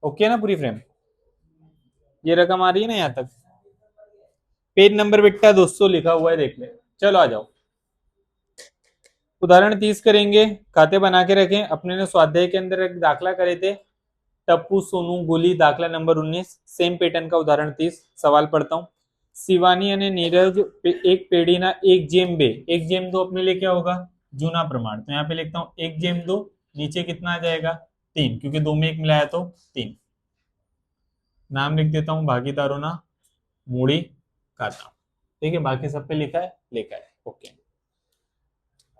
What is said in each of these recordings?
Okay ना पूरी frame? ये रकम आ रही है ना यहाँ तक? पेज नंबर बेटा 200 लिखा हुआ है, देख ले। चलो आ जाओ, उदाहरण 30 करेंगे। खाते बना के रखें। अपने ने स्वाध्याय के अंदर एक दाखला करे थे, टप्पू सोनू गोली, दाखला नंबर 19, सेम पैटर्न का उदाहरण 30। सवाल पढ़ता हूँ। शिवानी અને नीरज एक पेढ़ीना एक जेम बे, एक जेम दो अपने लिए क्या होगा? जूना प्रमाण। तो यहाँ पे लिखता हूँ एक जेम दो, नीचे कितना आ जाएगा? 3, क्योंकि दो में एक मिलाया तो 3। नाम लिख देता हूँ भागीदारों ना मूड़ी खाता। ठीक है, बाकी सब पे लिखा है, लिखा है। ओके,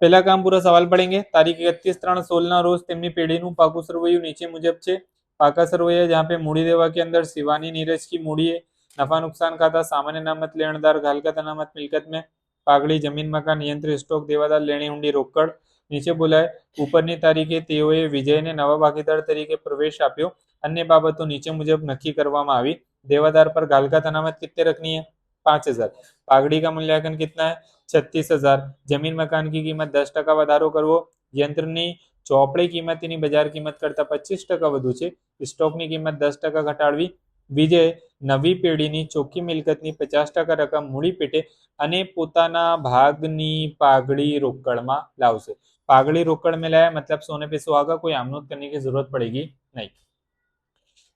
પહેલા કામ પૂરા સવાલ પढ़ेंगे। તારીખ 31/3/16 રોજ તેમની પેઢીનું પાકું સરવૈયું નીચે મુજબ છે। પાકા સરવૈયા जहाँ पे मूड़ी देवा के अंदर शिवानी नीरज की मूड़ी है। नफा नुकसान खाता सामान्य अनामत लेनदार घालकत अनामत मिलकत में पागड़ी जमीन मकान नियंत्रित स्टॉक देवादार लेणी हुंडी रोकड़। નીચે બોલાય ઉપરની તારીખે તેઓએ વિજયને નવા ભાગીદાર તરીકે પ્રવેશ આપ્યો। અન્ય બાબતો નીચે મુજબ નક્કી કરવામાં આવી। દેવાદાર પર ઘાલકત અનામત कितने रखनी है? 5000। पागड़ी का मूल्यांकन कितना है? 36,000। जमीन मकान की कीमत 10% વધારો કરવો। યંત્રની ચોપડી કિંમત તેની બજાર કિંમત કરતા 25% વધુ છે। સ્ટોકની કિંમત 10% ઘટાડવી। વિજય નવી પેઢીની ચોખ્ખી મિલકતની 50% રકમ મૂડી પેટે અને પોતાના ભાગની પાઘડી રોકડમાં લાવશે। પાઘડી રોકડ में लाया मतलब सोने पे सुहागा, कोई आमनोंध करने की जरूरत पड़ेगी नहीं।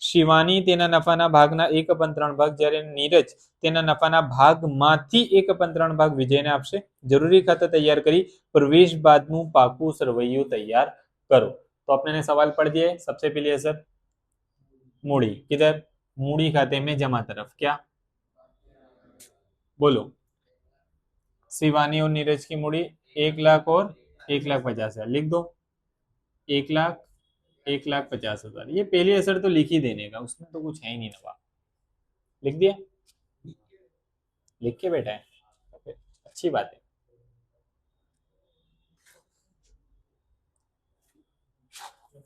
શિવાની તેના નફાના ભાગના 1/3 ભાગ, જ્યારે નીરજ તેના નફાના ભાગમાંથી 1/3 ભાગ વિજયને આપશે। જરૂરી ખાતા તૈયાર કરી प्रवेश बादનું પાકું સરવૈયું તૈયાર करो। तो अपने ने सवाल पढ़ दिए। सबसे पहले असर मूड़ी किधर? मूड़ी खाते में जमा तरफ क्या? बोलो। शिवानी और नीरज की मूड़ी 1 लाख और 1,50,000 लिख दो। 1 लाख 1,50,000। ये पहली असर तो लिख ही देने का, उसमें तो कुछ है ही नहीं नवा। लिख दिया? लिख के बैठा है, अच्छी बात है।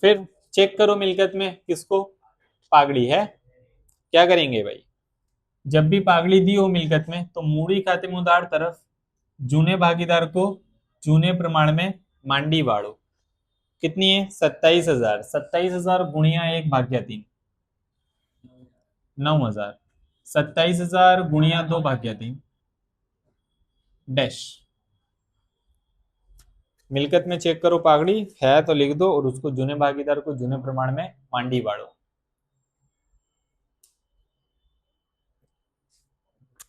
फिर चेक करो मिलकत में किसको? पागड़ी है। क्या करेंगे भाई? जब भी पागड़ी दी हो मिलकत में तो मूड़ी खाते में उधार तरफ जूने भागीदार को जूने प्रमाण में मांडी वाड़ो। कितनी है? 27,000। 27,000 गुणिया 1/3 9,000। 27,000 गुणिया 2/3 डैश। मिलकत में चेक करो पागड़ी है तो लिख दो और उसको जूने भागीदार को जूने प्रमाण में मांडी वाड़ो।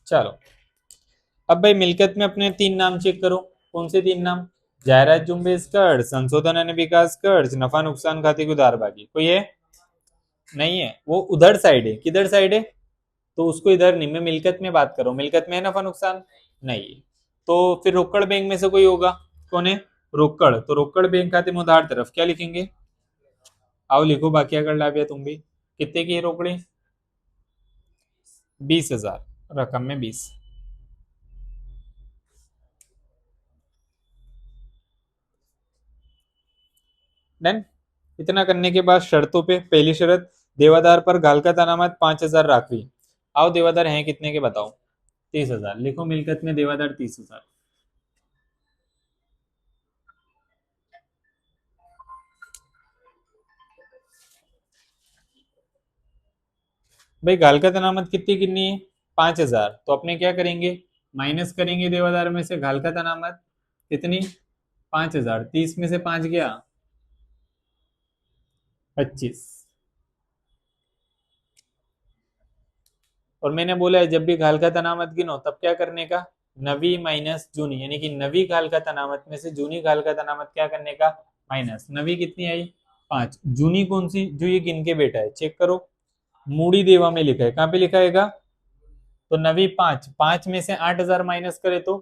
चलो अब भाई मिलकत में अपने 3 नाम चेक करो। कौन से 3 नाम? जायरात झुंबेश कर्ज, संशोधन और विकास कर्ज, नफा नुकसान खाते की उधार बाकी। कोई है? नहीं है, वो उधर साइड है। किधर साइड है? तो उसको इधर नहीं, मैं मिलकत में बात करो। मिलकत में है नफा नुकसान? नहीं। तो फिर रोकड़ बैंक में से कोई होगा। कौन है? रोकड़। तो रोकड़ बैंक खाते में उधार तरफ क्या लिखेंगे? आओ लिखो, बाकी अगर लाभिया तुम भी। कितने की है रोकड़ी? 20,000, रकम में 20। डन। इतना करने के बाद शर्तों पे पहली शर्त, देवादार पर गालकत अनामत 5,000 राखवी। आओ देवादार हैं कितने के बताओ? 30,000। लिखो मिलकत में देवादार 30,000। भाई गालकत अनामत कितनी कितनी है? 5,000। तो अपने क्या करेंगे? माइनस करेंगे देवादार में से गालकत अनामत कितनी? 5,000। 30 में से 5 गया 25। और मैंने बोला है जब भी गालकत अनामत गिनो तब क्या करने का? नवी माइनस जूनी, यानी कि नवी गालकत अनामत में से जूनी गालकत अनामत क्या करने का? माइनस। नवी कितनी आई? 5। जूनी कौन सी? जो ये गिन के बैठा है, चेक करो। मूडी देवा में लिखा है, कहाँ पे लिखा है? तो नवी 5, 5 में से 8,000 माइनस करे तो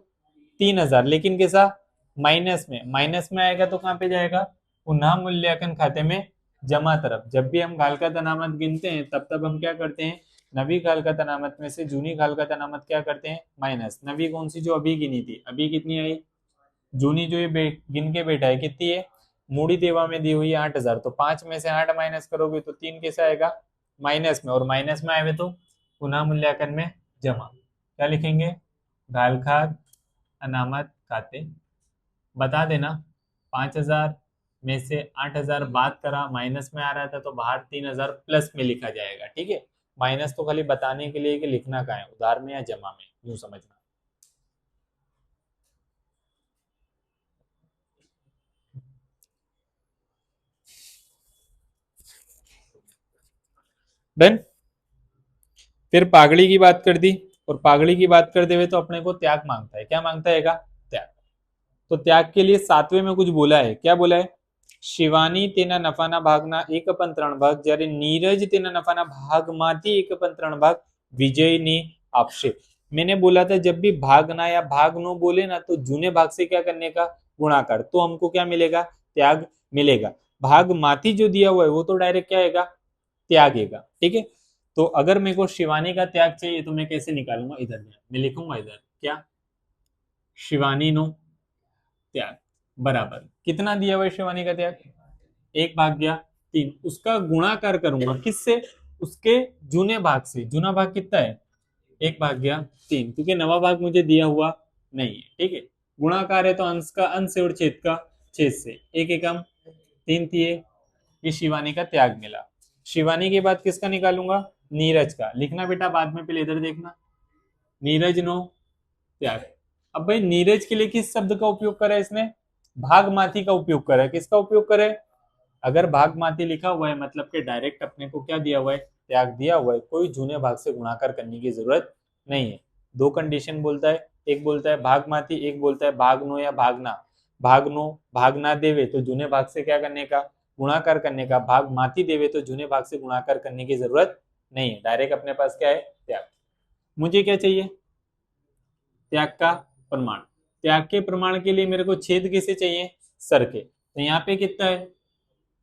3,000, लेकिन कैसा? माइनस में। माइनस में आएगा तो कहाँ पे जाएगा? पुनः मूल्यांकन खाते में जमा तरफ। जब भी हम गालकत अनामत गिनते हैं तब तब हम क्या करते हैं? नवी गालकत अनामत में से जूनी गालकत अनामत क्या करते हैं? माइनस। नवी कौन सी? जो अभी गिनी थी। अभी कितनी आई? जूनी जो ये गिन के बैठा है कितनी है? मूडी देवा में दी हुई है 8,000। तो 5 में से 8 माइनस करोगे तो 3 कैसे आएगा? माइनस में। और माइनस में आए तो पुनः मूल्यांकन में जमा। क्या लिखेंगे? गालखात अनामत खाते। बता देना 5,000 में से 8,000 बात करा, माइनस में आ रहा था तो बाहर 3,000 प्लस में लिखा जाएगा। ठीक है, माइनस तो खाली बताने के लिए कि लिखना कहाँ है, उधार में या जमा में, यूं समझना। डन। फिर पागड़ी की बात कर दी, और पागड़ी की बात करते हुए तो अपने को त्याग मांगता है। क्या मांगता है? त्याग। तो त्याग के लिए सातवें में कुछ बोला है। क्या बोला है? शिवानी तेना नफाना भागना 1/3 જ્યારે नीरज तेना नफाना भागमाती 1/3 विजय ने आपसे। मैंने बोला था जब भी भागना या भाग नो बोले ना तो जूने भाग से क्या करने का? गुणाकार। तो हमको क्या मिलेगा? त्याग मिलेगा। भाग माती जो दिया हुआ है वो तो डायरेक्ट क्या आएगा? त्यागेगा। ठीक है, तो अगर मेरे को शिवानी का त्याग चाहिए तो मैं कैसे निकालूंगा? इधर मैं लिखूंगा, इधर क्या? शिवानी नो त्याग बराबर कितना दिया हुआ है शिवानी का त्याग? 1/3। उसका गुणाकार करूंगा किससे? उसके जूने भाग से। जूना भाग कितना है? 1/3, क्योंकि नवा भाग मुझे दिया हुआ नहीं है। ठीक है, गुणाकार है तो अंश का अंश से और छेद का छेद से। एक एकम 3 तिये, ये शिवानी का त्याग मिला। शिवानी के बाद किसका निकालूंगा? नीरज का। लिखना बेटा बाद में, पहले इधर देखना। नीरज नो त्याग। अब भाई नीरज के लिए किस शब्द का उपयोग करा है इसने? भागमाती का उपयोग करा है। किसका उपयोग करा है? अगर भागमाती लिखा हुआ है मतलब कि डायरेक्ट अपने को क्या दिया हुआ है? त्याग दिया हुआ है। कोई जूने भाग से गुणाकार करने की जरूरत नहीं है। दो कंडीशन बोलता है, एक बोलता है भागमाती, एक बोलता है भागनो या भागना। भागनो भागना देवे तो जूने भाग से क्या करने का? गुणाकार करने का। भागमाती देवे तो जूने भाग से गुणाकार करने की जरूरत नहीं है। डायरेक्ट अपने पास क्या है? त्याग। मुझे क्या चाहिए? त्याग का प्रमाण। त्याग के प्रमाण के लिए मेरे को छेद किसे चाहिए? सर के। तो यहाँ पे कितना है?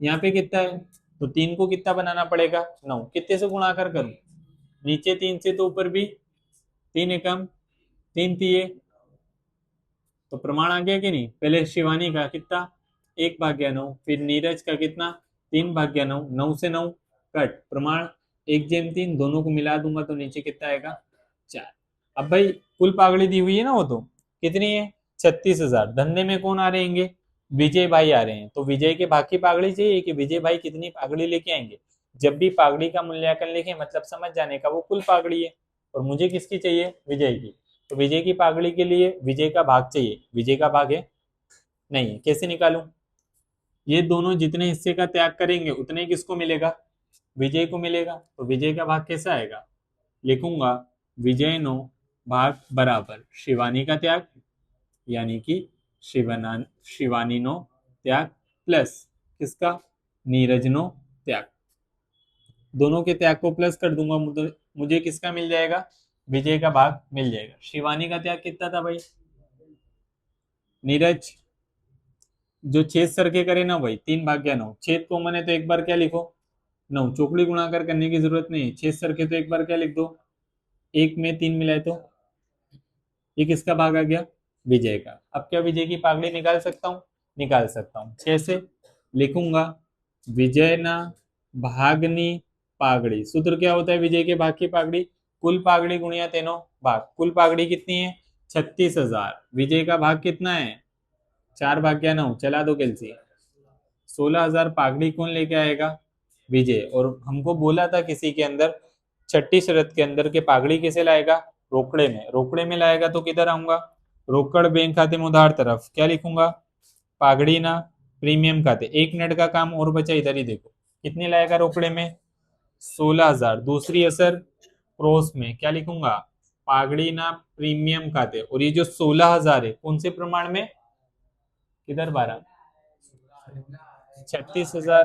यहाँ पे कितना है? तो 3 को कितना बनाना पड़ेगा? 9। कितने से गुणाकार करूं? नीचे 3 से तो ऊपर भी 3 एकम 3 तिये। तो प्रमाण आ गया कि नहीं? पहले शिवानी का कितना? 1/9। फिर नीरज का कितना? 3/9। 9 से 9 कट, प्रमाण 1/3। दोनों को मिला दूंगा तो नीचे कितना आएगा? 4। अब भाई कुल पागड़ी दी हुई है ना, वो तो कितनी है? 36,000। धंधे में कौन आ रहे हैं? विजय भाई आ रहे हैं। तो विजय के भाग की पागड़ी चाहिए कि विजय भाई कितनी पागड़ी लेके आएंगे। जब भी पागड़ी का मूल्यांकन लिखे मतलब समझ जाने का वो कुल पागड़ी है। और मुझे किसकी चाहिए? विजय की। तो विजय की पागड़ी के लिए विजय का भाग चाहिए। विजय का भाग है नहीं है, कैसे निकालूं? ये दोनों जितने हिस्से का त्याग करेंगे उतने ही किसको मिलेगा? विजय को मिलेगा। तो विजय का भाग कैसा आएगा? लिखूंगा विजय नो भाग बराबर शिवानी का त्याग, यानी कि शिवानी नो त्याग प्लस किसका? नीरज नो त्याग। दोनों के त्याग को प्लस कर दूंगा मुझे किसका मिल जाएगा? विजय का भाग मिल जाएगा। शिवानी का त्याग कितना था भाई? नीरज जो छेद सर के करे ना भाई 3/9। छेद को मैंने तो एक बार क्या लिखो? 9। चौकड़ी गुणाकार करने की जरूरत नहीं है। छेद सर के तो एक बार क्या लिख दो? 1 में 3 मिलाए तो ये किसका भाग आ गया? विजय का। अब क्या विजय की पागड़ी निकाल सकता हूँ? निकाल सकता हूँ। 6 से लिखूंगा विजय ना भागनी पागड़ी। सूत्र क्या होता है विजय के भाग की पागड़ी? कुल पागड़ी गुणिया तीनों भाग। कुल पागड़ी कितनी है? 36,000। विजय का भाग कितना है? 4/9। चला दो कैलसी। 16,000 पागड़ी कौन लेके आएगा? विजय। और हमको बोला था किसी के अंदर छठी शरत के अंदर के पागड़ी कैसे लाएगा? रोकड़े में। रोकड़े में लाएगा तो किधर आऊंगा? रोकड़ बैंक खाते में उधार तरफ क्या लिखूंगा? पागड़ी ना प्रीमियम खाते। 1 मिनट का काम और बचा, इधर ही देखो कितनी लाएगा रोकड़े में? 16,000। दूसरी असर क्रॉस में क्या लिखूंगा? पागड़ी ना प्रीमियम खाते। और ये जो 16,000 है कौन से प्रमाण में? किधर 12? 36,000।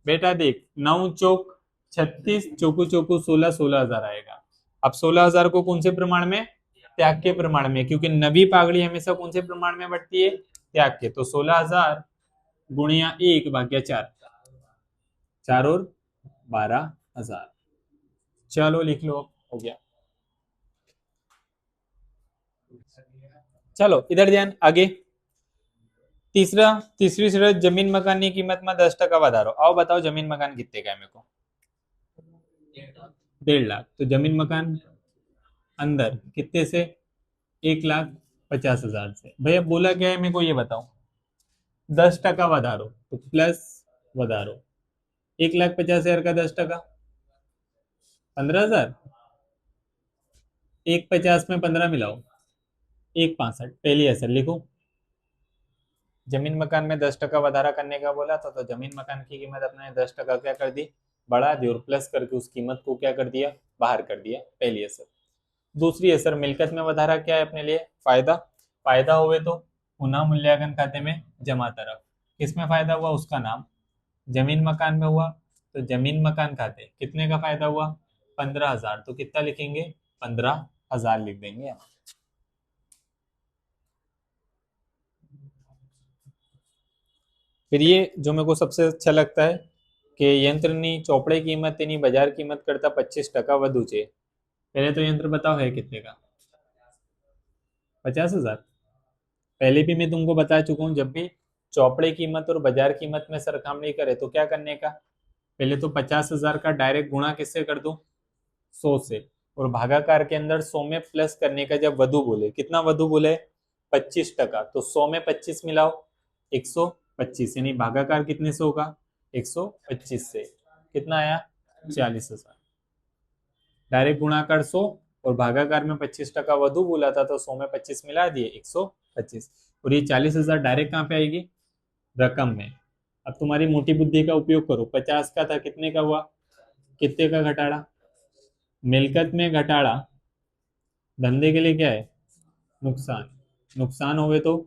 बेटा देख 9 चौक 36, चौकू चौकू 16, 16,000 आएगा। अब 16,000 को कौन से प्रमाण में? त्याग के प्रमाण में, क्योंकि नवी पागड़ी हमेशा कौन से प्रमाण में बढ़ती है? त्याग के। तो 16,000 गुणिया 1/4, 4 और 12,000। चलो लिख लो, हो गया। चलो इधर ध्यान आगे। तीसरी शर्त जमीन मकान की कीमत में 10% વધારો। आओ बताओ जमीन मकान कितने का है मेरे को? 1.5 लाख। तो जमीन मकान अंदर कितने से? 1,50,000 से। भैया बोला क्या है मेरे को ये बताओ? 10% વધારો तो प्लस વધારો 1,50,000 का 10%, 15,000। 1,50 में 15 मिलाओ, 1,65। पहली असर लिखो, जमीन मकान में 10% વધારા करने का बोला था, तो जमीन मकान की कीमत अपने 10% क्या कर दी, बढ़ा दी, और प्लस करके उस कीमत को क्या कर दिया, बाहर कर दिया। पहली असर। दूसरी असर, मिलकत में વધારા क्या है अपने लिए, फायदा। फायदा हुए तो पुनः मूल्यांकन खाते में जमा तरफ। किसमें फायदा हुआ, उसका नाम। जमीन मकान में हुआ तो जमीन मकान खाते कितने का फायदा हुआ, 15,000, तो कितना लिखेंगे, 15,000 लिख देंगे हम। फिर ये जो मेरे को सबसे अच्छा लगता है कि यंत्रनी चौपड़े कीमत तेनी बाजार कीमत करता 25% વધુ છે। पहले तो यंत्र बताओ है कितने का, 50,000। पहले भी मैं तुमको बता चुका हूँ, जब भी चौपड़े कीमत और बाजार कीमत में सरखामणी करे तो क्या करने का, पहले तो 50,000 का डायरेक्ट गुणा किससे कर दो, 100 से, और भागाकार के अंदर 100 में प्लस करने का। जब वधु बोले, कितना वधु बोले, 25%, तो 100 में 25 मिलाओ, 125, यानी भागाकार कितने से होगा, 125 से। कितना आया, 40,000। डायरेक्ट गुणाकार 100 और भागाकार में 25% वधु बोला था, तो 100 में 25 मिला दिए, 125। और ये 40,000 डायरेक्ट कहाँ पे आएगी, रकम में। अब तुम्हारी मोटी बुद्धि का उपयोग करो, 50 का था, कितने का हुआ, कितने का घटाड़ा, मिलकत में घटाड़ा, धंधे के लिए क्या है, नुकसान। नुकसान हुए तो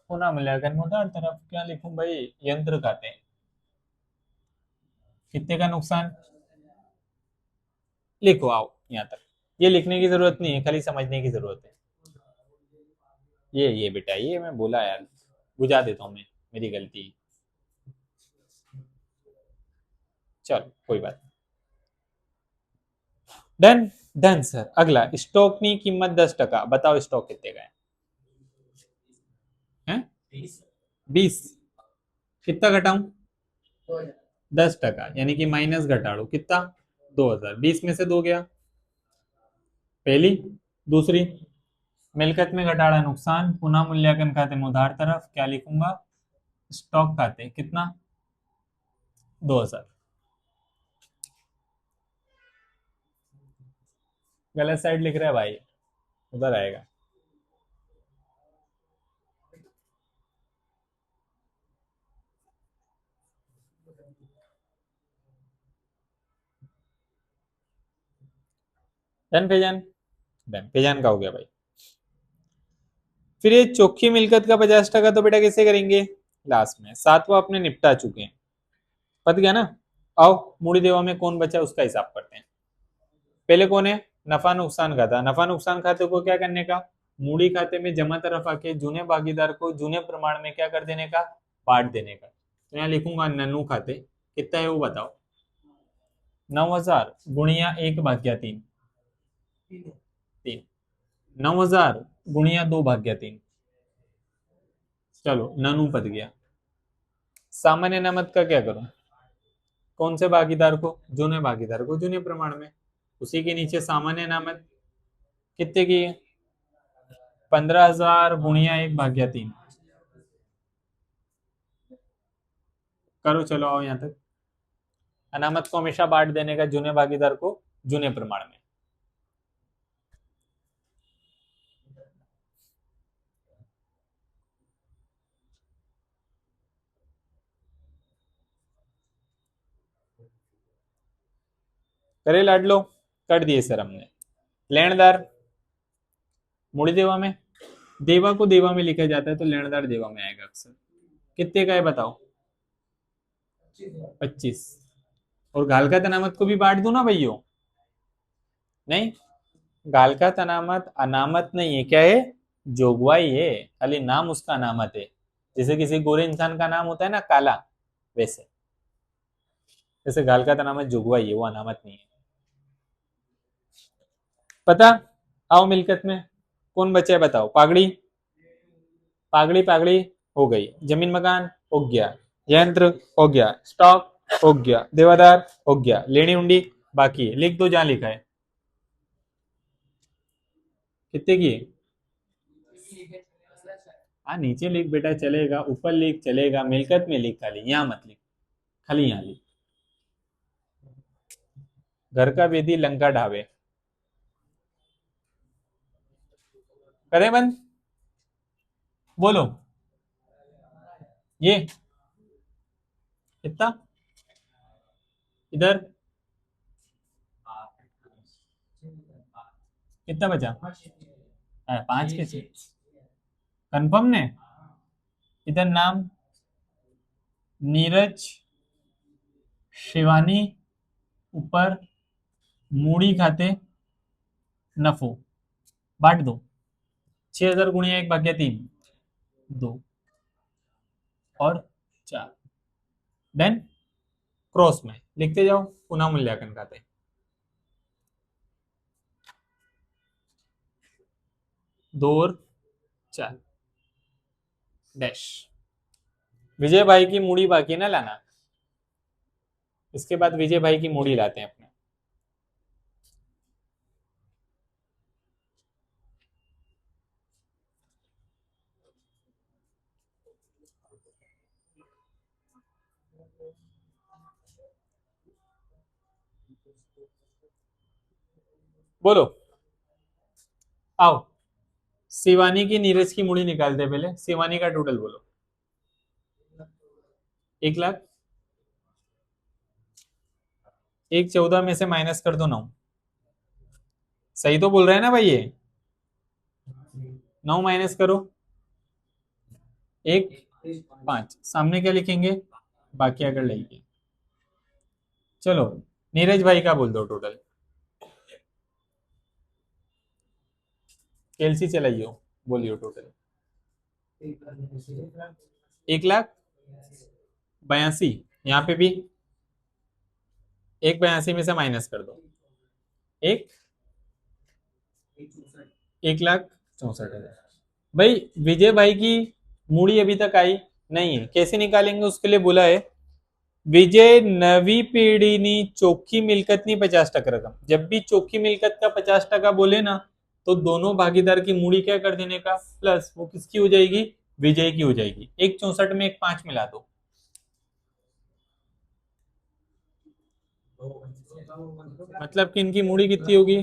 पुनः मूल्यांकन में उधार तरफ। क्या लिखूं भाई, यंत्र खाते हैं, कितने का नुकसान, लिखो, आओ यहाँ तक। ये लिखने की जरूरत नहीं है, खाली समझने की जरूरत है। ये बेटा, ये मैं बोला यार, बुझा देता हूँ मैं, मेरी गलती। चलो कोई बात। डन। Done sir. अगला, स्टॉक की कीमत 10%, बताओ स्टॉक कितने का है, 20। कितना घटाऊं, 10%, यानी कि माइनस घटाड़ो कितना, 2,000। 20 में से 2 गया, पहली। दूसरी, मिलकत में घटाड़ा नुकसान, पुनः मूल्यांकन खाते में उधार तरफ। क्या लिखूंगा, स्टॉक खाते कितना, 2,000। गलत साइड लिख रहा है भाई, उधर आएगा। डन पेजान, डन पेजान का हो गया भाई। फिर ये चौखी मिलकत का 50%, तो बेटा कैसे करेंगे, लास्ट में। सातवां अपने निपटा चुके हैं, पता गया ना। आओ मूड़ी देवा में कौन बचा उसका हिसाब करते हैं। पहले कौन है, नफा नुकसान खाता। नफा नुकसान खाते को क्या करने का, मूड़ी खाते में जमा तरफ आके जूने भागीदार को जूने प्रमाण में क्या कर देने का, बांट देने का। तो यहाँ लिखूंगा नन्नू खाते, कितना है वो बताओ, 9,000 गुणिया 1/3, 3। 9,000 गुणिया 2/3। चलो ननू पद गया। सामान्य अनामत का क्या करूं, कौन से भागीदार को, जूने भागीदार को जूने प्रमाण में। उसी के नीचे सामान्य अनामत कितने की है, 15,000 गुणिया 1/3। करो, चलो आओ यहाँ तक। अनामत को हमेशा बांट देने का जूने भागीदार को जूने प्रमाण में। करे लाड लो, कर दिए सर हमने। लेनदार मूड़ी देवा में, देवा को देवा में लिखा जाता है, तो लेनदार देवा में आएगा अक्सर। कितने का है बताओ, 25। और गालका अनामत को भी बांट दू ना भैया, नहीं। गालका अनामत अनामत नहीं है, क्या है, जोगवाई है, खाली नाम उसका अनामत है। जैसे किसी गोरे इंसान का नाम होता है ना काला, वैसे। जैसे गालका अनामत जोगवाई है, वो अनामत नहीं है। पता। आओ मिलकत में कौन बचा है बताओ, पागड़ी। पागड़ी पागड़ी हो गई, जमीन मकान हो गया, यंत्र हो गया, स्टॉक हो गया, देवादार हो गया, लेनी उंडी बाकी है। लिख दो जहां लिखा है, कितने की है, हाँ नीचे लिख बेटा चलेगा, ऊपर लिख चलेगा, मिलकत में लिख, खाली यहाँ मत लिख, खाली यहाँ लिख। घर का वेदी लंका ढाबे, करें बंद, बोलो ये कितना, इधर कितना बचा, 5 के 6 कंफर्म ने। इधर नाम नीरज शिवानी, ऊपर मूड़ी खाते नफो, बांट दो, 6000 गुणिया 1/3, 2 और 4, देन क्रॉस में लिखते जाओ, पुनः मूल्यांकन खाते, 2 और 4 डैश। विजय भाई की मूड़ी बाकी ना लाना, इसके बाद विजय भाई की मूड़ी लाते हैं अपने। बोलो आओ, शिवानी की नीरज की मूड़ी निकालते, पहले शिवानी का टोटल बोलो। 1 लाख, 1/14 में से माइनस कर दो 9, सही तो बोल रहे हैं ना भाई, ये 9 माइनस करो, 1/5, सामने क्या लिखेंगे, बाकी अगर लेंगे। चलो नीरज भाई का बोल दो टोटल, केलसी चलाइयो, बोलियो टोटल। 1,82,, यहाँ पे भी 1/82 में से माइनस कर दो, 1,64,000। भाई विजय भाई की मूड़ी अभी तक आई नहीं है, कैसे निकालेंगे उसके लिए बोला है, विजय नवी पीढ़ी चौखी मिलकत 50% रकम। जब भी चौखी मिलकत का 50% बोले ना, तो दोनों भागीदार की मूड़ी क्या कर देने का, प्लस, वो किसकी हो जाएगी, विजय की हो जाएगी। 1/64 में 1/5 मिला दो, मतलब कि इनकी मूड़ी कितनी होगी,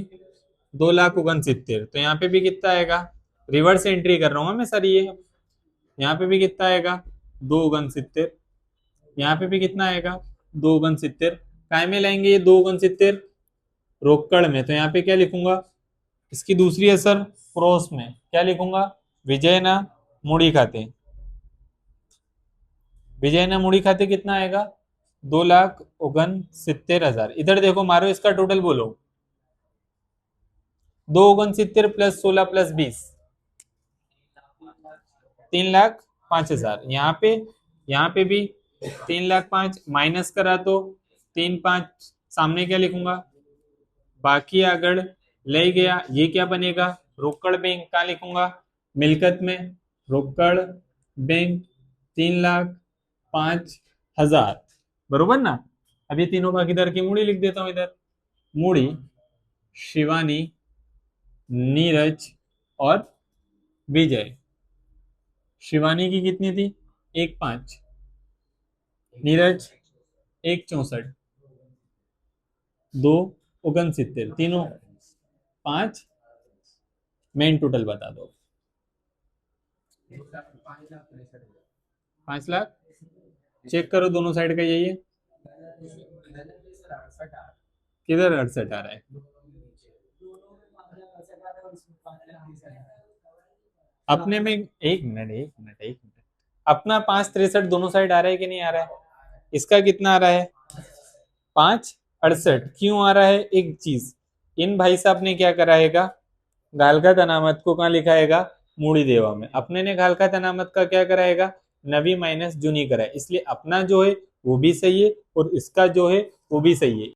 2,69,000। तो यहाँ पे भी कितना आएगा, रिवर्स एंट्री कर रहा हूँ मैं सर, ये यहाँ पे भी कितना आएगा, 2,69,000, यहाँ पे भी कितना आएगा, 2,69,000। काय में लाएंगे ये 2,69,000, रोकड़ में, तो यहाँ पे क्या लिखूंगा, इसकी दूसरी असर क्रॉस में क्या लिखूंगा, विजय ना मूड़ी खाते, विजय ना मूड़ी खाते कितना आएगा, 2,69,000। इधर देखो मारो, इसका टोटल बोलो, 2,69,000 प्लस 16 प्लस 20, 3,05,000। यहाँ पे भी 3,05,000 माइनस करा तो 3,5, सामने क्या लिखूंगा, बाकी अगर ले गया, ये क्या बनेगा, रोकड़ बैंक, कहाँ लिखूंगा, मिलकत में, रोकड़ बैंक 3,05,000, बरोबर ना। अब ये तीनों भागीदार की मूड़ी लिख देता हूं इधर, मूड़ी शिवानी, नीरज और विजय। शिवानी की कितनी थी, 1,5, नीरज 1,64, 2,69, तीनों 5, मेन टोटल बता दो, 5,00,000। चेक करो दोनों साइड का, यही है, किधर 68 आ रहा है, अपने में, 1 मिनट, अपना 5,63 दोनों साइड आ रहा है कि नहीं आ रहा है, इसका कितना आ रहा है, 5,68। क्यों आ रहा है, एक चीज, इन भाई साहब ने क्या कराएगा, गालका अनामत को कहाँ लिखाएगा, मूड़ी देवा में, अपने ने गालका अनामत का क्या कराएगा, नवी माइनस जूनी कराए, इसलिए अपना जो है वो भी सही है और इसका जो है वो भी सही है।